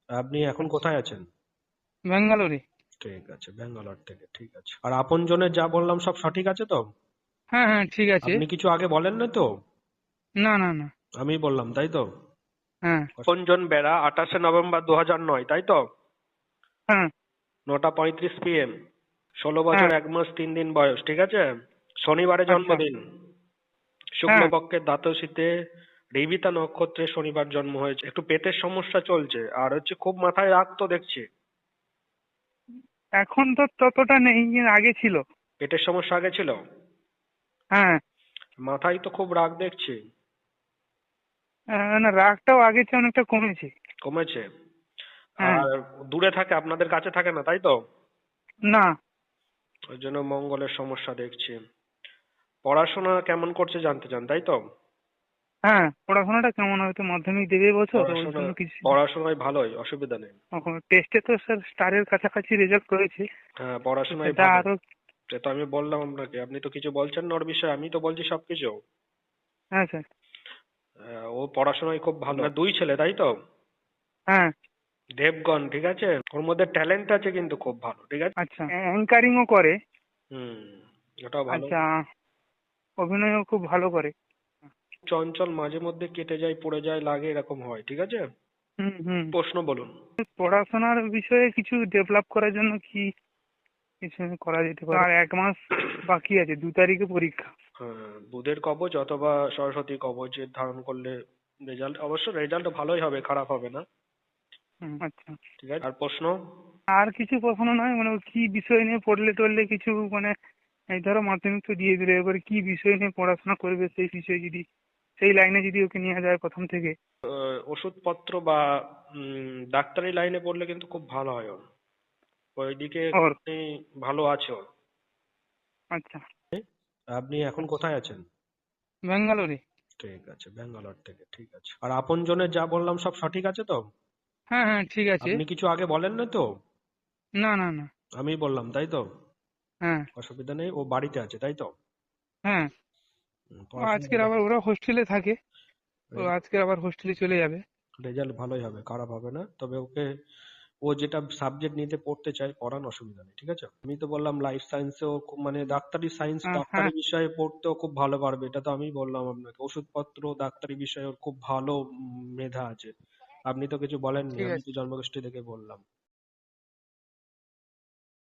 আপনি এখন কোথায় আছেন? ব্যাঙ্গালোরে। ঠিক আছে, ব্যাঙ্গালোর থেকে, ঠিক আছে। আর আপনজনের যা বললাম সব সঠিক আছে তো? হ্যাঁ হ্যাঁ, ঠিক আছে। আপনি কিছু আগে বলেন না তো? না না না। আমি বললাম, তাই তো? হ্যাঁ আপনজন বেড়া, 28শে নভেম্বর 2009, তাই তো? হ্যাঁ 9:35 PM, 16 বছর হ্যাঁ। 1 মাস 3 দিন বয়স, ঠিক আছে? শনিবারে আচ্ছা। জন্মদিন, হ্যাঁ, শুক্লপক্ষের দ্বাদশীতে, রেবিতা নক্ষত্রে শনিবার জন্ম হয়েছে। একটু পেটের সমস্যা চলছে, আর হচ্ছে খুব মাথায় রাগ তো দেখছি। এখন তো ততটা নেই, কিন্তু আগে ছিল। পেটের সমস্যা আগে ছিল? হ্যাঁ। মাথায় তো খুব রাগ দেখছি। না, রাগটাও আগের চেয়ে অনেকটা কমেছে। কমেছে? হ্যাঁ। আর দূরে থাকে, আপনাদের কাছে থাকে না, তাই তো? না। ওই জন্য মঙ্গলের সমস্যা দেখছি। পড়াশোনা কেমন করছে জানতে চান, তাই তো? হ্যাঁ, পড়াশোনাটা কেমন, হয়তো মাধ্যমিক দেবে এবছর, তো ওই পড়াশোনা জন্য কিছু। পড়াশোনায় ভালোই, অসুবিধা নেই। টেস্টে তো স্যার স্টারের কাছাকাছি রেজাল্ট করেছে। হ্যাঁ, তো পড়াশোনায় সেটা ভালো। আরো। সে তো আমি বললাম আপনাকে, আপনি তো কিছু বলছেন না ওর বিষয়ে, আমি তো বলছি সবকিছু। হ্যাঁ স্যার। ও পড়াশোনায় খুব ভালো। আপনার দুই ছেলে, তাই তো? হ্যাঁ। দেবগণ, ঠিক আছে? ওর মধ্যে ট্যালেন্ট আছে কিন্তু খুব ভালো, ঠিক আছে? আচ্ছা, অ্যাঙ্কারিংও করে। হুম, ওটাও ভালো। আচ্ছা, অভিনয়ও খুব ভালো করে। চঞ্চল, মাঝে মধ্যে কেটে যায়, পড়ে যায়, লাগে, এরকম হয়, ঠিক আছে? হুম হুম। প্রশ্ন বলুন। পড়াশোনার বিষয়ে কিছু ডেভেলপ করার জন্য কি কিছু করা যেতে পারে? আর 1 মাস বাকি আছে, 2 তারিখে পরীক্ষা। হ্যাঁ, বুধের কবচ অথবা সরস্বতী কবচের ধারণ করলে রেজাল্ট, অবশ্য রেজাল্ট ভালোই হবে, খারাপ হবে না। আচ্ছা। ঠিক আছে, আর প্রশ্ন? আর কিছু প্রশ্ন নয়, মানে ও কি বিষয় নিয়ে পড়লে টড়লে কিছু, মানে এই ধরো মাধ্যমিক তো দিয়ে দিলে, এবারে কি বিষয় নিয়ে পড়াশোনা করবে সেই বিষয়ে যদি, সেই লাইনে যদি ওকে নিয়ে যায় প্রথম থেকে। ওষুধপত্র বা ডাক্তারি লাইনে পড়লে কিন্তু খুব ভালো হয় ওর। ওইদিকে ওর। একটুখানি ভালো আছে ওর। আচ্ছা। আপনি এখন কোথায় আছেন? ব্যাঙ্গালোরে। ঠিক আছে, ব্যাঙ্গালোর থেকে, ঠিক আছে। আর আপনজনের যা বললাম সব সঠিক আছে তো? হ্যাঁ হ্যাঁ, ঠিক আছে। আপনি কিছু আগে বলেন না তো? না না না। আমি বললাম, তাই তো? হ্যাঁ অসুবিধা নেই, ও বাড়িতে আছে, তাই তো? হ্যাঁ। ও পড়াশোনা আজকের আবার, ওরা হোস্টেলে থাকে, ও আজকের আবার হোস্টেলে চলে যাবে। রেজাল্ট ভালোই হবে, খারাপ হবে না। তবে ওকে, ও যেটা সাবজেক্ট নিতে পড়তে চায় পড়ান, অসুবিধা নেই, ঠিক আছে? আমি তো বললাম লাইফ সায়েন্সেও খুব, মানে ডাক্তারি সায়েন্স, হ্যাঁ। ডাক্তারি বিষয়ে পড়তেও খুব ভালো পারবে, এটা তো আমি বললাম আপনাকে। ওষুধপত্র, ডাক্তারি বিষয়ে ওর খুব ভালো মেধা আছে। আপনি তো কিছু বলেননি, ঠিক আমি আছে। তো জন্মগোষ্ঠী থেকে বললাম।